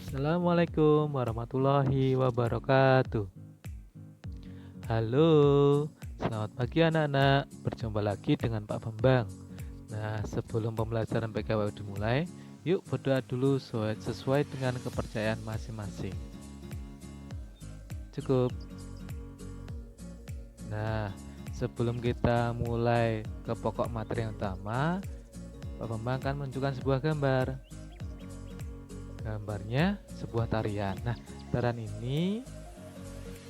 Assalamualaikum warahmatullahi wabarakatuh. Halo, selamat pagi anak-anak. Berjumpa lagi dengan Pak Bambang. Nah, sebelum pembelajaran PKW dimulai, yuk berdoa dulu sesuai dengan kepercayaan masing-masing. Cukup. Nah, sebelum kita mulai ke pokok materi yang utama, Pak Bambang akan menunjukkan sebuah gambar. Gambarnya sebuah tarian. Nah, tarian ini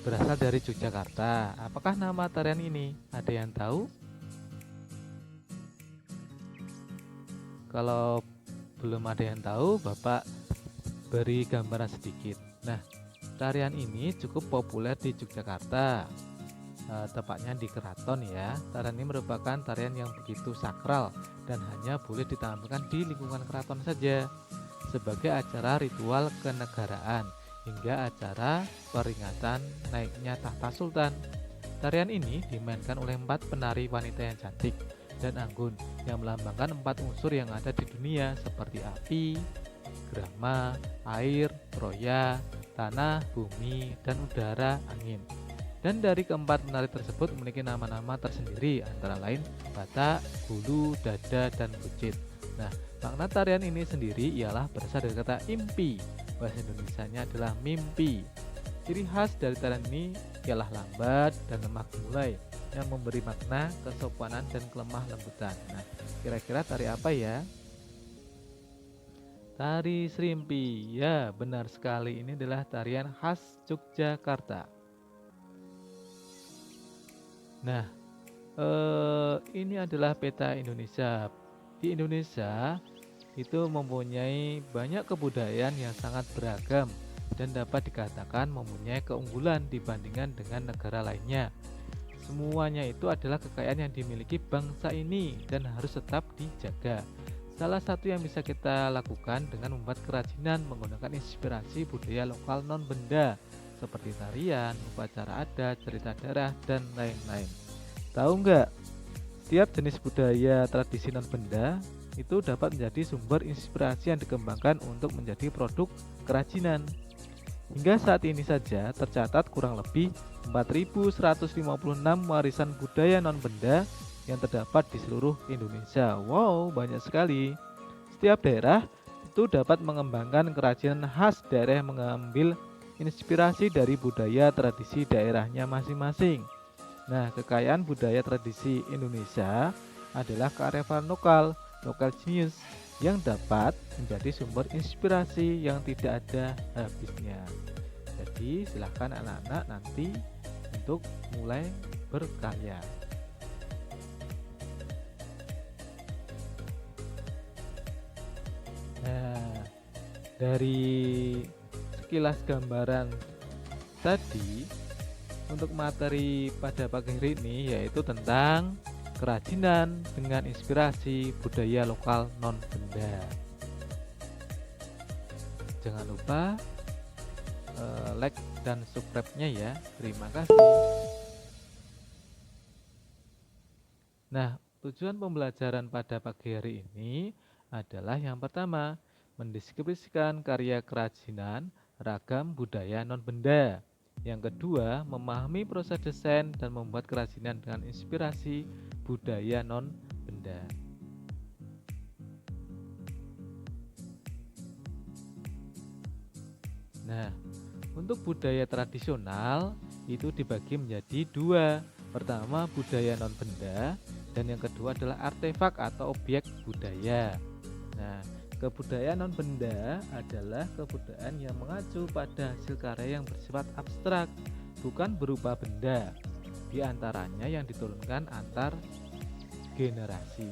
berasal dari Yogyakarta. Apakah nama tarian ini? Ada yang tahu? Kalau belum ada yang tahu, Bapak beri gambaran sedikit. Nah, tarian ini cukup populer di Yogyakarta, tepatnya di keraton ya. Tarian ini merupakan tarian yang begitu sakral dan hanya boleh ditampilkan di lingkungan keraton saja sebagai acara ritual kenegaraan hingga acara peringatan naiknya tahta sultan. Tarian ini dimainkan oleh 4 penari wanita yang cantik dan anggun yang melambangkan 4 unsur yang ada di dunia seperti api, grama, air, roya, tanah, bumi, dan udara, angin. Dan dari keempat penari tersebut memiliki nama-nama tersendiri antara lain Batak, Hulu, Dada, dan Bucit. Nah, makna tarian ini sendiri ialah berasal dari kata impi. Bahasa Indonesianya adalah mimpi. Ciri khas dari tarian ini ialah lambat dan lemah gemulai yang memberi makna kesopanan dan kelemah lembutan. Nah, kira-kira tari apa ya? Tari Serimpi. Ya, benar sekali. Ini adalah tarian khas Yogyakarta. Nah, ini adalah peta Indonesia. Di Indonesia itu mempunyai banyak kebudayaan yang sangat beragam dan dapat dikatakan mempunyai keunggulan dibandingkan dengan negara lainnya. Semuanya itu adalah kekayaan yang dimiliki bangsa ini dan harus tetap dijaga. Salah satu yang bisa kita lakukan dengan membuat kerajinan menggunakan inspirasi budaya lokal non-benda seperti tarian, upacara adat, cerita daerah, dan lain-lain. Tahu nggak? Setiap jenis budaya tradisi non-benda itu dapat menjadi sumber inspirasi yang dikembangkan untuk menjadi produk kerajinan. Hingga saat ini saja tercatat kurang lebih 4.156 warisan budaya non-benda yang terdapat di seluruh Indonesia. Wow, banyak sekali. Setiap daerah itu dapat mengembangkan kerajinan khas daerah yang mengambil inspirasi dari budaya tradisi daerahnya masing-masing. Nah, kekayaan budaya tradisi Indonesia adalah kearifan lokal, local genius, yang dapat menjadi sumber inspirasi yang tidak ada habisnya. Jadi, silahkan anak-anak nanti untuk mulai berkarya. Nah, dari sekilas gambaran tadi, untuk materi pada pagi hari ini yaitu tentang kerajinan dengan inspirasi budaya lokal non-benda. Jangan lupa like dan subscribe-nya ya. Terima kasih. Nah, tujuan pembelajaran pada pagi hari ini adalah yang pertama, mendeskripsikan karya kerajinan ragam budaya non-benda. Yang kedua, memahami proses desain dan membuat kerajinan dengan inspirasi budaya non-benda. Nah, untuk budaya tradisional itu dibagi menjadi dua. Pertama, budaya non-benda dan yang kedua adalah artefak atau objek budaya. Nah, kebudayaan non-benda adalah kebudayaan yang mengacu pada hasil karya yang bersifat abstrak, bukan berupa benda. Di antaranya yang diturunkan antar generasi.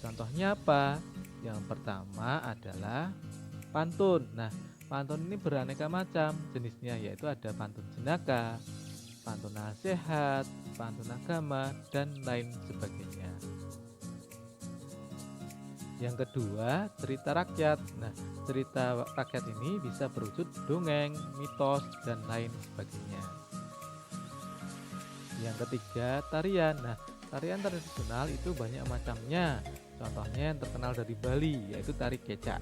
Contohnya apa? Yang pertama adalah pantun. Nah, pantun ini beraneka macam jenisnya, yaitu ada pantun jenaka, pantun nasihat, pantun agama, dan lain sebagainya. Yang kedua, cerita rakyat. Nah, cerita rakyat ini bisa berwujud dongeng, mitos, dan lain sebagainya. Yang ketiga, tarian. Nah, tarian tradisional itu banyak macamnya. Contohnya yang terkenal dari Bali, yaitu tari kecak.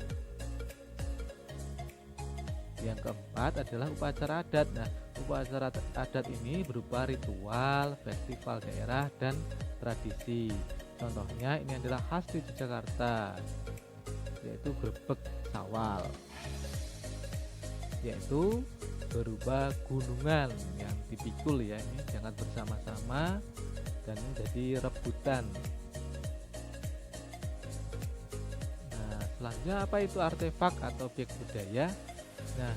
Yang keempat adalah upacara adat. Nah, upacara adat ini berupa ritual, festival daerah, dan tradisi. Contohnya ini adalah khas di Yogyakarta, yaitu grebek sawal, yaitu berupa gunungan yang dipikul ya, ini jangan bersama-sama dan menjadi rebutan. Nah, selanjutnya apa itu artefak atau objek budaya? Nah,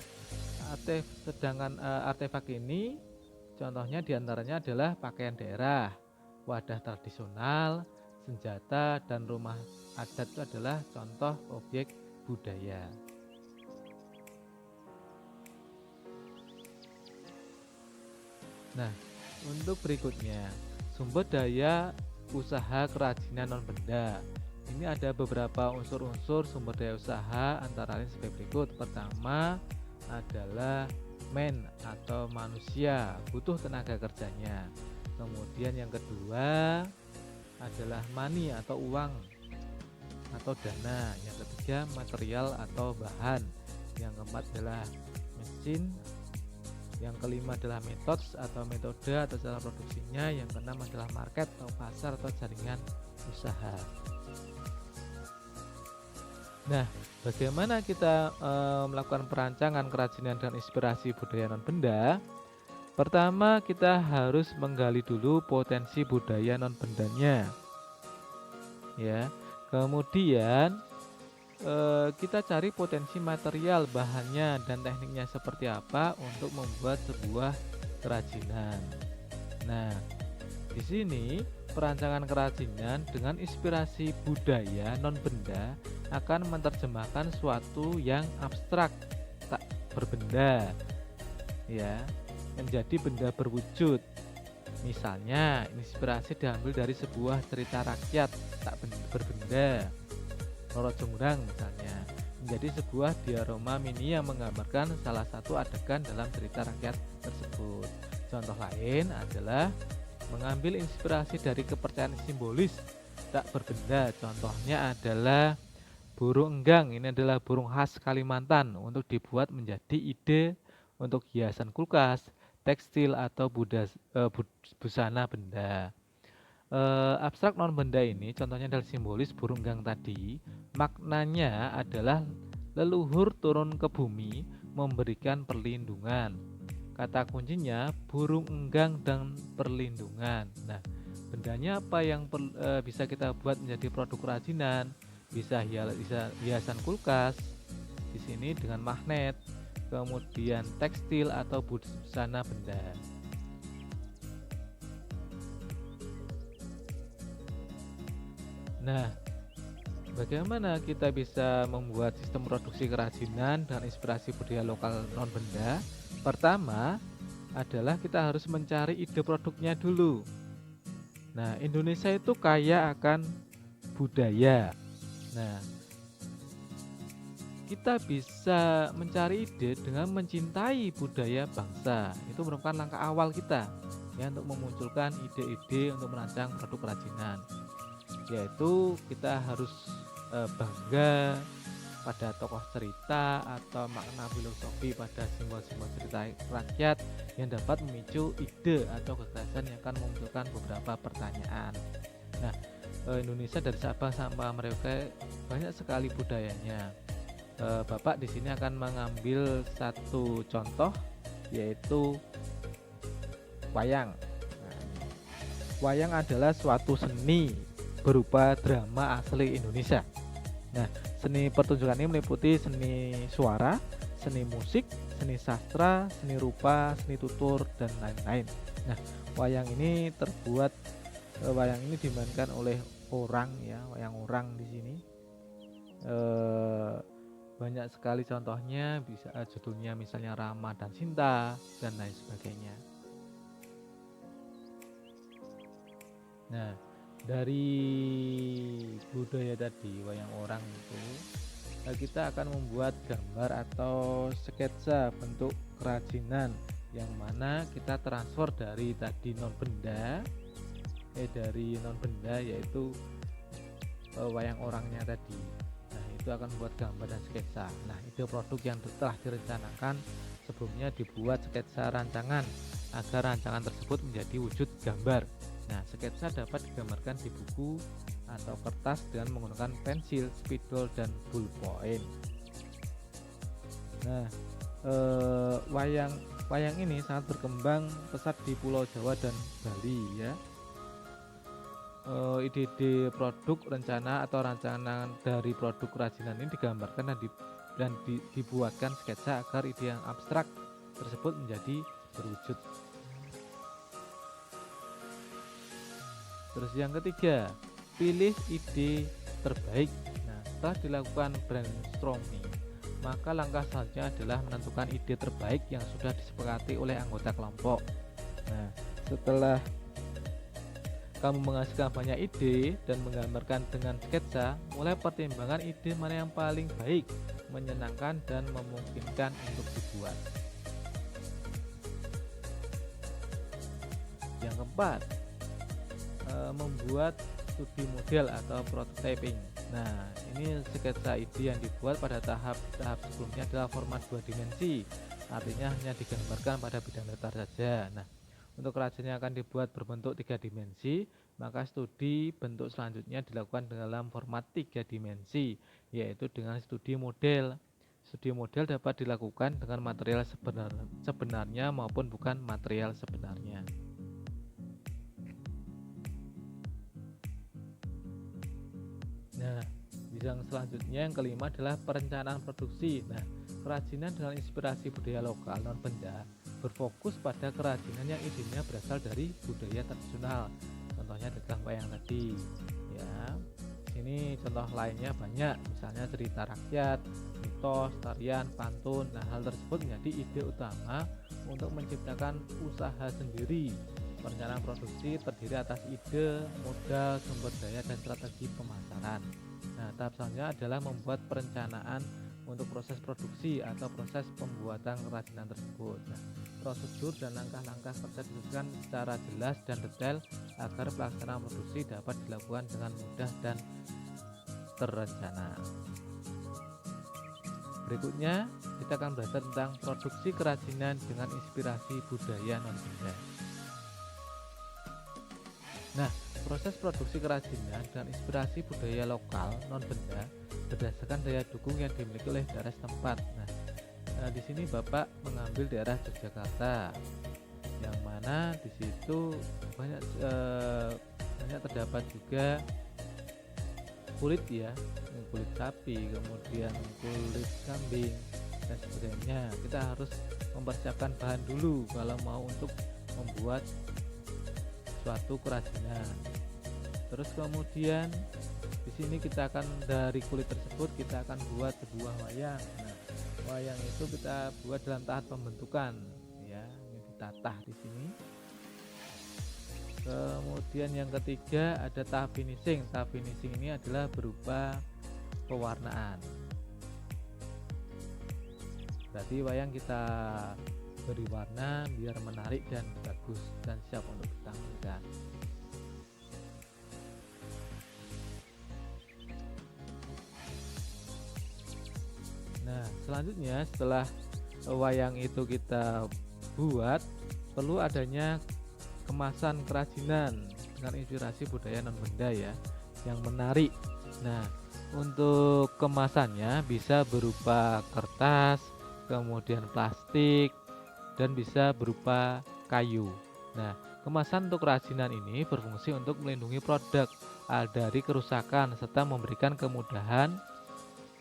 sedangkan artefak ini contohnya diantaranya adalah pakaian daerah, wadah tradisional, senjata, dan rumah adat itu adalah contoh objek budaya. Nah, untuk berikutnya, sumber daya usaha kerajinan non-benda. Ini ada beberapa unsur-unsur sumber daya usaha antara lain sebagai berikut. Pertama adalah atau manusia, butuh tenaga kerjanya. Kemudian yang kedua adalah money atau uang atau dana. Yang ketiga material atau bahan. Yang keempat adalah mesin. Yang kelima adalah metode atau cara produksinya. Yang keenam adalah market atau pasar atau jaringan usaha. Nah, bagaimana kita melakukan perancangan kerajinan dan inspirasi budaya non-benda? Pertama, kita harus menggali dulu potensi budaya non-bendanya. Ya. Kemudian kita cari potensi material, bahannya, dan tekniknya seperti apa untuk membuat sebuah kerajinan. Nah, di sini perancangan kerajinan dengan inspirasi budaya non-benda akan menerjemahkan suatu yang abstrak, tak berbenda, ya, menjadi benda berwujud. Misalnya, inspirasi diambil dari sebuah cerita rakyat tak berbenda, Roro Jonggrang misalnya, menjadi sebuah diorama mini yang menggambarkan salah satu adegan dalam cerita rakyat tersebut. Contoh lain adalah mengambil inspirasi dari kepercayaan simbolis tak berbenda. Contohnya adalah burung enggang. Ini adalah burung khas Kalimantan untuk dibuat menjadi ide untuk hiasan kulkas, tekstil, atau busana benda. Abstrak non benda ini contohnya adalah simbolis burung enggang tadi. Maknanya adalah leluhur turun ke bumi memberikan perlindungan. Kata kuncinya burung enggang dan perlindungan. Nah, bendanya apa yang bisa kita buat menjadi produk kerajinan? Bisa hiasan kulkas di sini dengan magnet, kemudian tekstil atau busana benda. Nah, bagaimana kita bisa membuat sistem produksi kerajinan dan inspirasi budaya lokal non benda? Pertama adalah kita harus mencari ide produknya dulu. Nah, Indonesia itu kaya akan budaya. Nah, kita bisa mencari ide dengan mencintai budaya bangsa. Itu merupakan langkah awal kita ya untuk memunculkan ide-ide untuk merancang produk kerajinan. Yaitu kita harus bangga pada tokoh cerita atau makna filosofi pada simbol-simbol cerita rakyat yang dapat memicu ide atau gagasan yang akan memunculkan beberapa pertanyaan. Nah, Indonesia dari Sabang sampai Merauke banyak sekali budayanya. Bapak di sini akan mengambil satu contoh, yaitu wayang. Nah, wayang adalah suatu seni berupa drama asli Indonesia. Nah, seni pertunjukan ini meliputi seni suara, seni musik, seni sastra, seni rupa, seni tutur, dan lain-lain. Nah, wayang ini dimainkan oleh orang ya, wayang orang di sini. Banyak sekali contohnya, bisa judulnya misalnya Rama dan Sinta dan lain sebagainya. Nah, dari budaya tadi wayang orang itu kita akan membuat gambar atau sketsa bentuk kerajinan yang mana kita transfer dari tadi non benda yaitu wayang orangnya tadi. Nah, itu akan membuat gambar dan sketsa. Nah, ide produk yang telah direncanakan sebelumnya dibuat sketsa rancangan agar rancangan tersebut menjadi wujud gambar. Nah, sketsa dapat digambarkan di buku atau kertas dengan menggunakan pensil, spidol, dan ballpoint. Nah, wayang ini sangat berkembang pesat di Pulau Jawa dan Bali ya. Ide-ide produk rencana atau rancangan dari produk kerajinan ini digambarkan dan dibuatkan sketsa agar ide yang abstrak tersebut menjadi berwujud. Terus yang ketiga, pilih ide terbaik. Nah, setelah dilakukan brainstorming, maka langkah selanjutnya adalah menentukan ide terbaik yang sudah disepakati oleh anggota kelompok. Nah, setelah kamu menghasilkan banyak ide dan menggambarkan dengan sketsa, mulai pertimbangan ide mana yang paling baik, menyenangkan, dan memungkinkan untuk dibuat. Yang keempat, membuat studi model atau prototyping. Nah, ini sketsa ide yang dibuat pada tahap sebelumnya adalah format 2 dimensi, artinya hanya digambarkan pada bidang datar saja. Nah, untuk kerajinan yang akan dibuat berbentuk 3 dimensi, maka studi bentuk selanjutnya dilakukan dalam format 3 dimensi, yaitu dengan studi model. Studi model dapat dilakukan dengan material sebenarnya maupun bukan material sebenarnya. Nah, bidang selanjutnya yang kelima adalah perencanaan produksi. Nah, kerajinan dengan inspirasi budaya lokal non-benda berfokus pada kerajinan yang idenya berasal dari budaya tradisional. Contohnya dagang wayang tadi. Ya, ini contoh lainnya banyak, misalnya cerita rakyat, mitos, tarian, pantun. Nah, hal tersebut menjadi ide utama untuk menciptakan usaha sendiri. Perencanaan produksi terdiri atas ide, modal, sumber daya, dan strategi pemasaran. Nah, tahap selanjutnya adalah membuat perencanaan untuk proses produksi atau proses pembuatan kerajinan tersebut. Nah, prosedur dan langkah-langkah kerja disusun secara jelas dan detail agar pelaksanaan produksi dapat dilakukan dengan mudah dan terencana. Berikutnya, kita akan belajar tentang produksi kerajinan dengan inspirasi budaya non-benda. Nah, proses produksi kerajinan dengan inspirasi budaya lokal non-benda berdasarkan daya dukung yang dimiliki oleh daerah setempat. Nah, di sini Bapak mengambil daerah Yogyakarta, yang mana di situ banyak terdapat juga kulit ya, kulit sapi, kemudian kulit kambing dan sebagainya. Kita harus mempersiapkan bahan dulu kalau mau untuk membuat suatu kerajinan. Terus kemudian di sini kita akan dari kulit tersebut kita akan buat sebuah wayang. Nah, wayang itu kita buat dalam tahap pembentukan ya, ini ditatah di sini. Kemudian yang ketiga ada tahap finishing. Tahap finishing ini adalah berupa pewarnaan. Berarti wayang kita beri warna biar menarik dan bagus dan siap untuk ditampilkan. Nah, selanjutnya setelah wayang itu kita buat, perlu adanya kemasan kerajinan dengan inspirasi budaya non-benda ya, yang menarik. Nah, untuk kemasannya bisa berupa kertas, kemudian plastik, dan bisa berupa kayu. Nah, kemasan untuk kerajinan ini berfungsi untuk melindungi produk dari kerusakan serta memberikan kemudahan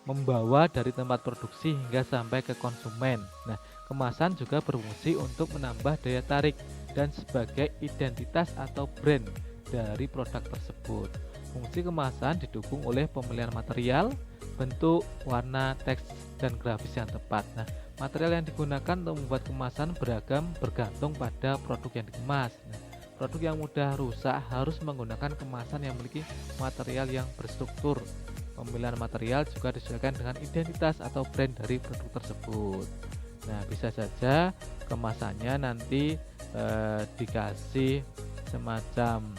membawa dari tempat produksi hingga sampai ke konsumen. Nah, kemasan juga berfungsi untuk menambah daya tarik dan sebagai identitas atau brand dari produk tersebut. Fungsi kemasan didukung oleh pemilihan material, bentuk, warna, teks, dan grafis yang tepat. Nah, material yang digunakan untuk membuat kemasan beragam bergantung pada produk yang dikemas. Nah, produk yang mudah rusak harus menggunakan kemasan yang memiliki material yang berstruktur. Pemilihan material juga disesuaikan dengan identitas atau brand dari produk tersebut. Nah, bisa saja kemasannya nanti dikasih semacam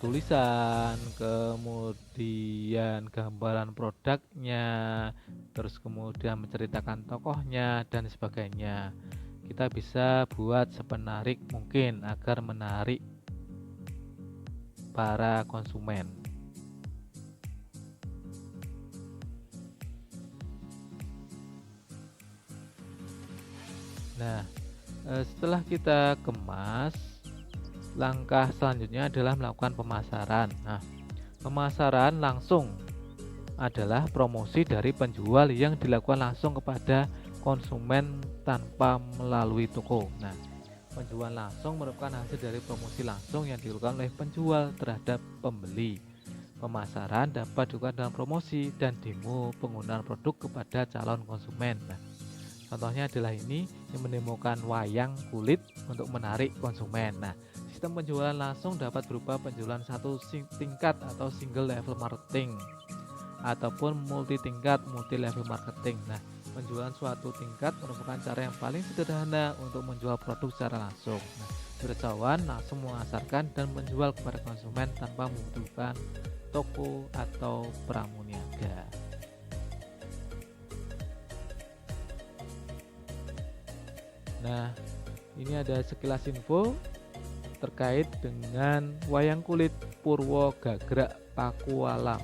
tulisan, kemudian gambaran produknya, terus kemudian menceritakan tokohnya dan sebagainya. Kita bisa buat semenarik mungkin agar menarik para konsumen. Nah, setelah kita kemas, langkah selanjutnya adalah melakukan pemasaran. Nah, pemasaran langsung adalah promosi dari penjual yang dilakukan langsung kepada konsumen tanpa melalui toko. Nah, penjual langsung merupakan hasil dari promosi langsung yang dilakukan oleh penjual terhadap pembeli. Pemasaran dapat dilakukan dalam promosi dan demo penggunaan produk kepada calon konsumen. Nah, contohnya adalah ini yang menemukan wayang kulit untuk menarik konsumen. Nah, sistem penjualan langsung dapat berupa penjualan satu tingkat atau single level marketing ataupun multi tingkat multi level marketing. Nah, penjualan suatu tingkat merupakan cara yang paling sederhana untuk menjual produk secara langsung. Nah, jurusawan langsung memasarkan dan menjual kepada konsumen tanpa membutuhkan toko atau pramuniaga. Nah, ini ada sekilas info terkait dengan wayang kulit Purwo Gagrak Pakualaman.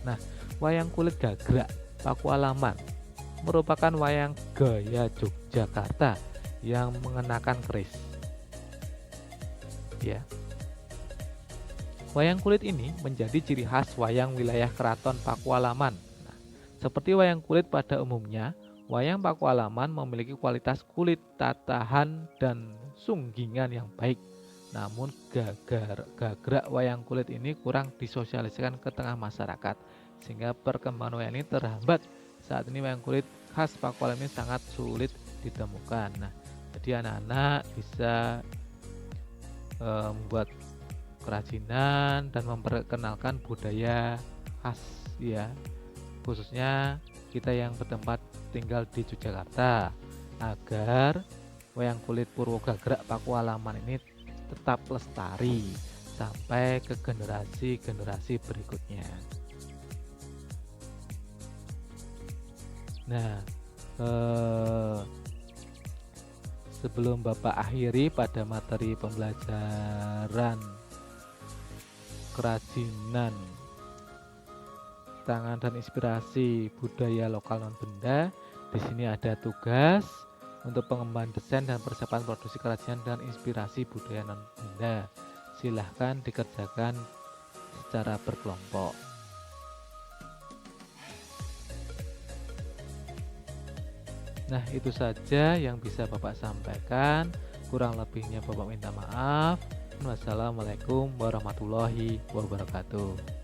Nah, wayang kulit Gagrak Pakualaman merupakan wayang gaya Yogyakarta yang mengenakan keris. Ya. Wayang kulit ini menjadi ciri khas wayang wilayah Keraton Pakualaman. Nah, seperti wayang kulit pada umumnya, wayang Pakualaman memiliki kualitas kulit, tatahan, dan sunggingan yang baik. Namun gagrak wayang kulit ini kurang disosialisasikan ke tengah masyarakat, sehingga perkembangan wayang ini terhambat. Saat ini wayang kulit khas Pakualaman ini sangat sulit ditemukan. Nah, jadi anak-anak bisa membuat kerajinan dan memperkenalkan budaya khas ya, khususnya kita yang bertempat tinggal di Yogyakarta, agar wayang kulit Purwo Gagrak Pakualaman ini tetap lestari sampai ke generasi-generasi berikutnya. Nah, sebelum Bapak akhiri pada materi pembelajaran kerajinan tangan dan inspirasi budaya lokal non benda, di sini ada tugas untuk pengembangan desain dan persiapan produksi kerajinan dan inspirasi budaya non benda. Silahkan dikerjakan secara berkelompok. Nah, itu saja yang bisa Bapak sampaikan. Kurang lebihnya Bapak minta maaf. Wassalamualaikum warahmatullahi wabarakatuh.